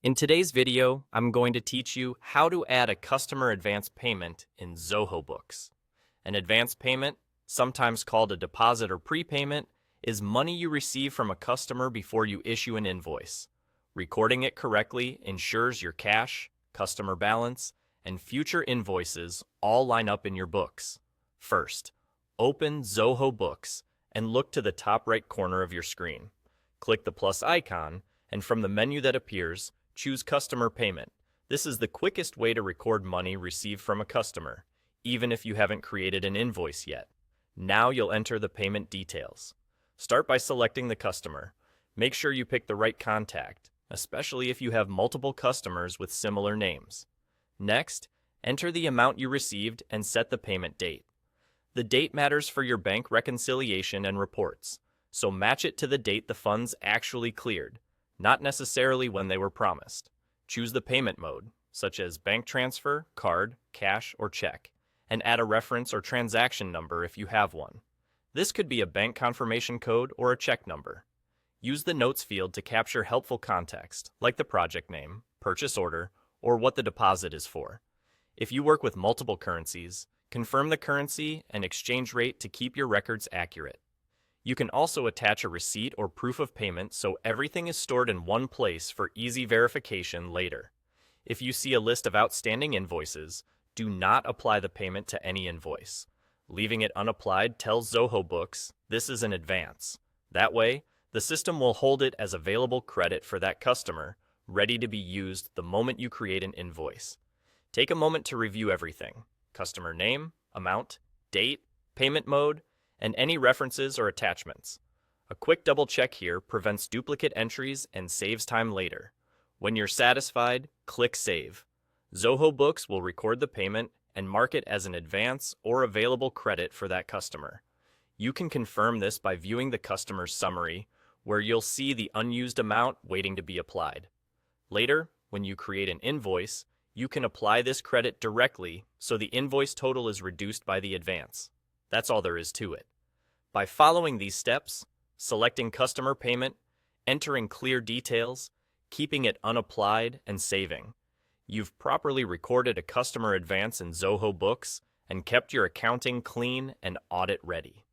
In today's video, I'm going to teach you how to add a customer advance payment in Zoho Books. An advance payment, sometimes called a deposit or prepayment, is money you receive from a customer before you issue an invoice. Recording it correctly ensures your cash, customer balance, and future invoices all line up in your books. First, open Zoho Books and look to the top right corner of your screen. Click the plus icon, and from the menu that appears, choose Customer Payment. This is the quickest way to record money received from a customer, even if you haven't created an invoice yet. Now you'll enter the payment details. Start by selecting the customer. Make sure you pick the right contact, especially if you have multiple customers with similar names. Next, enter the amount you received and set the payment date. The date matters for your bank reconciliation and reports, so match it to the date the funds actually cleared, not necessarily when they were promised. Choose the payment mode, such as bank transfer, card, cash, or check, and add a reference or transaction number if you have one. This could be a bank confirmation code or a check number. Use the notes field to capture helpful context, like the project name, purchase order, or what the deposit is for. If you work with multiple currencies, confirm the currency and exchange rate to keep your records accurate. You can also attach a receipt or proof of payment so everything is stored in one place for easy verification later. If you see a list of outstanding invoices, do not apply the payment to any invoice. Leaving it unapplied tells Zoho Books this is an advance. That way, the system will hold it as available credit for that customer, ready to be used the moment you create an invoice. Take a moment to review everything: customer name, amount, date, payment mode, and any references or attachments. A quick double check here prevents duplicate entries and saves time later. When you're satisfied, click Save. Zoho Books will record the payment and mark it as an advance or available credit for that customer. You can confirm this by viewing the customer's summary, where you'll see the unused amount waiting to be applied. Later, when you create an invoice, you can apply this credit directly so the invoice total is reduced by the advance. That's all there is to it. By following these steps, selecting customer payment, entering clear details, keeping it unapplied, and saving, you've properly recorded a customer advance in Zoho Books and kept your accounting clean and audit ready.